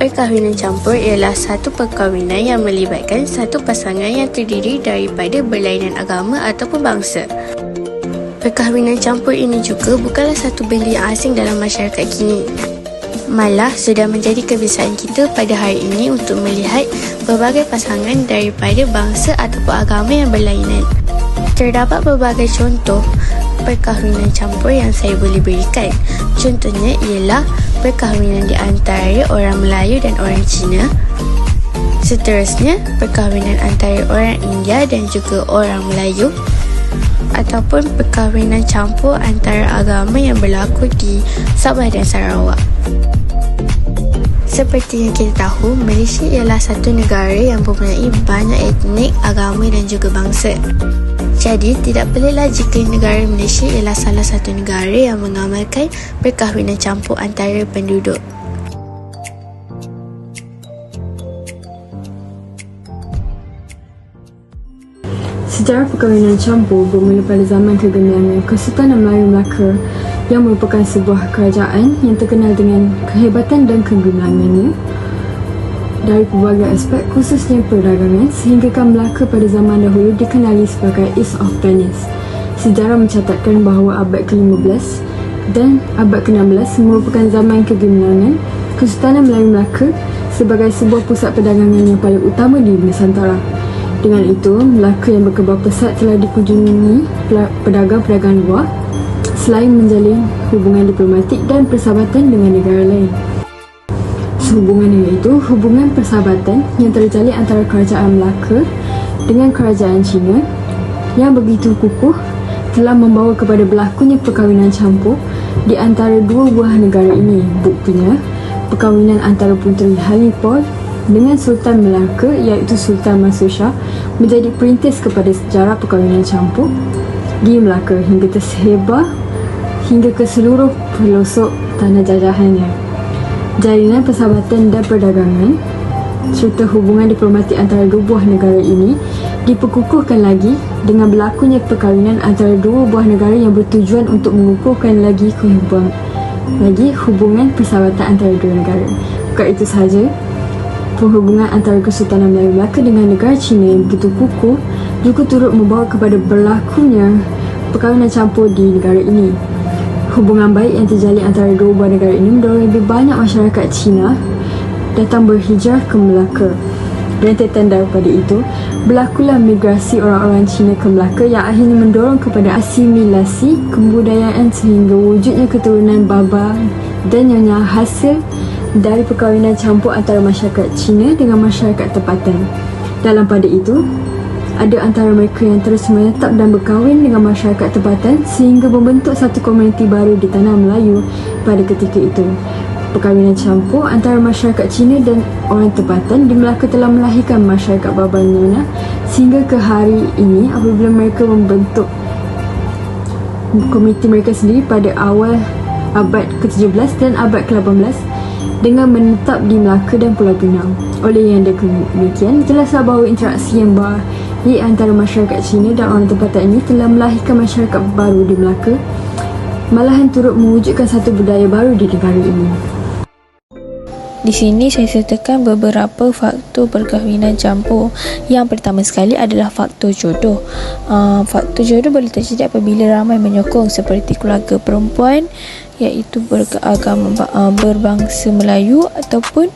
Perkahwinan campur ialah satu perkahwinan yang melibatkan satu pasangan yang terdiri daripada berlainan agama ataupun bangsa. Perkahwinan campur ini juga bukanlah satu benda yang asing dalam masyarakat kini. Malah sudah menjadi kebiasaan kita pada hari ini untuk melihat berbagai pasangan daripada bangsa ataupun agama yang berlainan. Terdapat berbagai contoh perkahwinan campur yang saya boleh berikan. Contohnya ialah perkahwinan di antara orang Melayu dan orang Cina. Seterusnya, perkahwinan antara orang India dan juga orang Melayu, ataupun perkahwinan campur antara agama yang berlaku di Sabah dan Sarawak. Seperti yang kita tahu, Malaysia ialah satu negara yang mempunyai banyak etnik, agama dan juga bangsa. Jadi, tidak peliklah jika negara Malaysia ialah salah satu negara yang mengamalkan perkahwinan campur antara penduduk. Sejarah perkahwinan campur bermula pada zaman kegemilangan Kesultanan Melayu Melaka yang merupakan sebuah kerajaan yang terkenal dengan kehebatan dan kegemilangannya dari pelbagai aspek, khususnya perdagangan, sehinggakan Melaka pada zaman dahulu dikenali sebagai East of Venice. Sejarah mencatatkan bahawa abad ke-15 dan abad ke-16 merupakan zaman kegemilangan Kesultanan Melayu Melaka sebagai sebuah pusat perdagangan yang paling utama di Nusantara. Dengan itu, Melaka yang berkebal pesat telah dikunjungi pedagang-pedagang luar selain menjalin hubungan diplomatik dan persahabatan dengan negara lain. Sehubungan dengan itu, hubungan persahabatan yang terjalin antara kerajaan Melaka dengan kerajaan China yang begitu kukuh telah membawa kepada berlakunya perkahwinan campur di antara dua buah negara ini. Buktinya, perkahwinan antara Puteri Halipor dengan Sultan Melaka iaitu Sultan Mansur Shah menjadi perintis kepada sejarah perkahwinan campur di Melaka hingga tersebar hingga ke seluruh pelosok tanah jajahannya. Jalinan persahabatan dan perdagangan serta hubungan diplomatik antara dua buah negara ini diperkukuhkan lagi dengan berlakunya perkahwinan antara dua buah negara yang bertujuan untuk mengukuhkan lagi hubungan persahabatan antara dua negara. Bukan itu sahaja, perhubungan antara Kesultanan Melayu Melaka dengan negara China yang begitu kukuh juga turut membawa kepada berlakunya perkahwinan campur di negara ini. Hubungan baik yang terjalin antara dua buah negara ini mendorong lebih banyak masyarakat Cina datang berhijrah ke Melaka. Rentetan daripada itu, berlakulah migrasi orang-orang Cina ke Melaka yang akhirnya mendorong kepada asimilasi kebudayaan sehingga wujudnya keturunan baba dan nyonya hasil dari perkahwinan campur antara masyarakat Cina dengan masyarakat tempatan. Dalam pada itu, ada antara mereka yang terus menetap dan berkahwin dengan masyarakat tempatan sehingga membentuk satu komuniti baru di tanah Melayu pada ketika itu. Perkahwinan campur antara masyarakat Cina dan orang tempatan di Melaka telah melahirkan masyarakat Baba Nyonya sehingga ke hari ini apabila mereka membentuk komuniti mereka sendiri pada awal abad ke-17 dan abad ke-18 dengan menetap di Melaka dan Pulau Pinang. Oleh yang demikian, jelaslah bahawa interaksi yang baik antara masyarakat Cina dan orang tempatan ini telah melahirkan masyarakat baru di Melaka, malahan turut mewujudkan satu budaya baru di negara ini. Di sini saya sertakan beberapa faktor perkahwinan campur. Yang pertama sekali adalah faktor jodoh. Faktor jodoh boleh terjadi apabila ramai menyokong seperti keluarga perempuan iaitu beragama berbangsa Melayu ataupun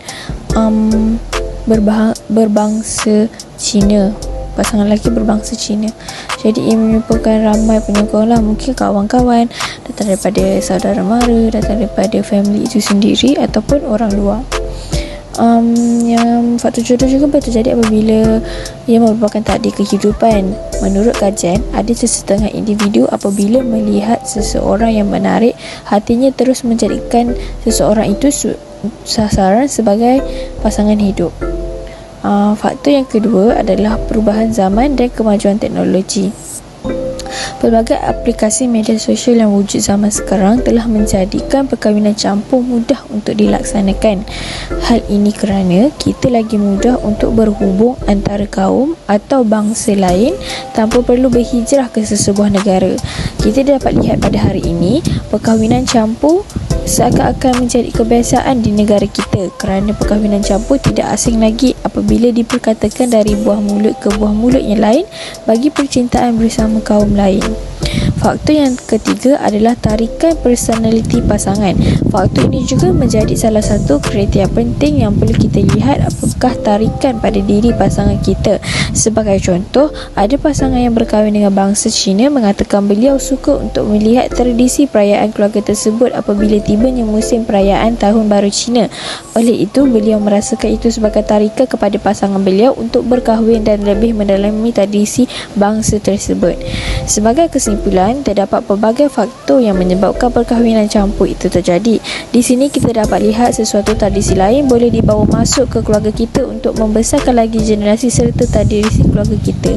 berbangsa Cina. Pasangan lelaki berbangsa Cina. Jadi ia merupakan ramai penyokong lah. Mungkin kawan-kawan datang daripada saudara mara, datang daripada family itu sendiri ataupun orang luar. Yang faktor jodoh juga boleh terjadi apabila ia merupakan takdir kehidupan. Menurut kajian, ada sesetengah individu apabila melihat seseorang yang menarik, hatinya terus menjadikan seseorang itu sasaran sebagai pasangan hidup. Faktor yang kedua adalah perubahan zaman dan kemajuan teknologi. Pelbagai aplikasi media sosial yang wujud zaman sekarang telah menjadikan perkahwinan campur mudah untuk dilaksanakan. Hal ini kerana kita lagi mudah untuk berhubung antara kaum atau bangsa lain tanpa perlu berhijrah ke sesebuah negara. Kita dapat lihat pada hari ini, perkahwinan campur seakan-akan menjadi kebiasaan di negara kita kerana perkahwinan campur tidak asing lagi apabila diperkatakan dari buah mulut ke buah mulut yang lain bagi percintaan bersama kaum lain. Faktor yang ketiga adalah tarikan personaliti pasangan. Faktor ini juga menjadi salah satu kriteria penting yang perlu kita lihat apakah tarikan pada diri pasangan kita. Sebagai contoh, ada pasangan yang berkahwin dengan bangsa Cina mengatakan beliau suka untuk melihat tradisi perayaan keluarga tersebut apabila tibanya musim perayaan Tahun Baru Cina. Oleh itu, beliau merasakan itu sebagai tarikan kepada pasangan beliau untuk berkahwin dan lebih mendalami tradisi bangsa tersebut. Sebagai kesimpulan, terdapat pelbagai faktor yang menyebabkan perkahwinan campur itu terjadi. Di sini kita dapat lihat sesuatu tradisi lain boleh dibawa masuk ke keluarga kita untuk membesarkan lagi generasi serta tradisi keluarga kita.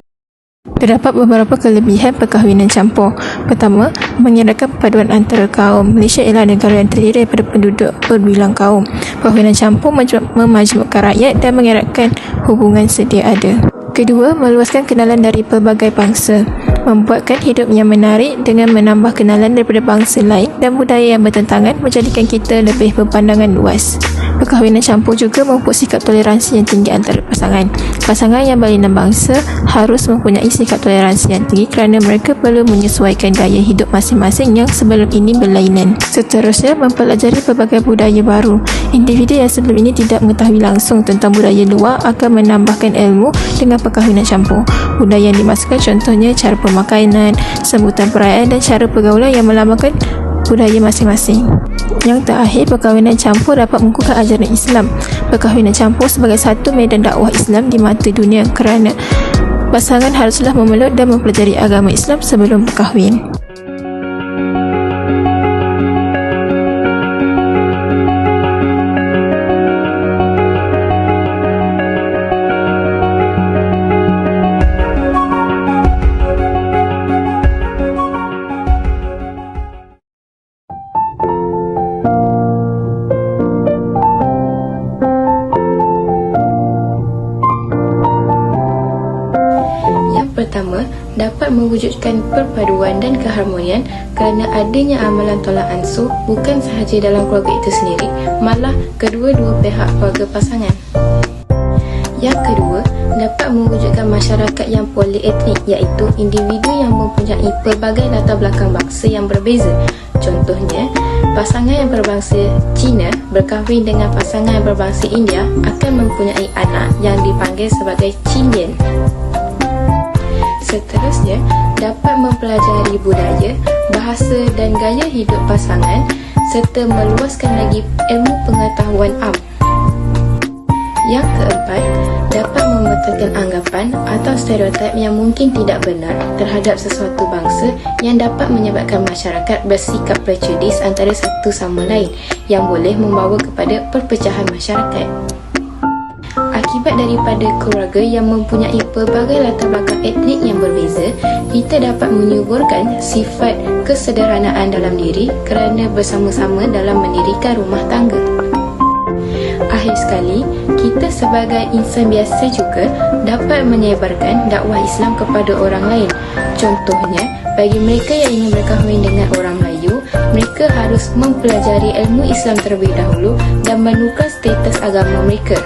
Terdapat beberapa kelebihan perkahwinan campur. Pertama, mengadakan perpaduan antara kaum. Malaysia ialah negara yang terdiri daripada penduduk berbilang kaum. Perkahwinan campur memajmukkan rakyat dan mengeratkan hubungan sedia ada. Kedua, meluaskan kenalan dari pelbagai bangsa, membuatkan hidup yang menarik dengan menambah kenalan daripada bangsa lain dan budaya yang bertentangan, menjadikan kita lebih berpandangan luas. Perkahwinan campur juga memupuk sikap toleransi yang tinggi antara pasangan. Pasangan yang berlainan bangsa harus mempunyai sikap toleransi yang tinggi kerana mereka perlu menyesuaikan gaya hidup masing-masing yang sebelum ini berlainan. Seterusnya, mempelajari pelbagai budaya baru. Individu yang sebelum ini tidak mengetahui langsung tentang budaya luar akan menambahkan ilmu dengan perkahwinan campur. Budaya yang dimasukkan contohnya cara pemakaian, sambutan perayaan dan cara pergaulan yang melambangkan budaya masing-masing. Yang terakhir, perkahwinan campur dapat mengukuhkan ajaran Islam. Perkahwinan campur sebagai satu medan dakwah Islam di mata dunia kerana pasangan haruslah memeluk dan mempelajari agama Islam sebelum berkahwin. Pertama, dapat mewujudkan perpaduan dan keharmonian kerana adanya amalan tolak ansur bukan sahaja dalam keluarga itu sendiri, malah kedua-dua pihak keluarga pasangan. Yang kedua, dapat mewujudkan masyarakat yang polietnik, iaitu individu yang mempunyai pelbagai latar belakang bangsa yang berbeza. Contohnya, pasangan yang berbangsa Cina berkahwin dengan pasangan yang berbangsa India akan mempunyai anak yang dipanggil sebagai Chindian. Seterusnya, dapat mempelajari budaya, bahasa dan gaya hidup pasangan serta meluaskan lagi ilmu pengetahuan am. Yang keempat, dapat membatalkan anggapan atau stereotip yang mungkin tidak benar terhadap sesuatu bangsa yang dapat menyebabkan masyarakat bersikap prejudis antara satu sama lain yang boleh membawa kepada perpecahan masyarakat. Akibat daripada keluarga yang mempunyai pelbagai latar belakang etnik yang berbeza, kita dapat menyuburkan sifat kesederhanaan dalam diri kerana bersama-sama dalam mendirikan rumah tangga. Akhir sekali, kita sebagai insan biasa juga dapat menyebarkan dakwah Islam kepada orang lain. Contohnya, bagi mereka yang ingin berkahwin dengan orang Melayu, mereka harus mempelajari ilmu Islam terlebih dahulu dan menukar status agama mereka.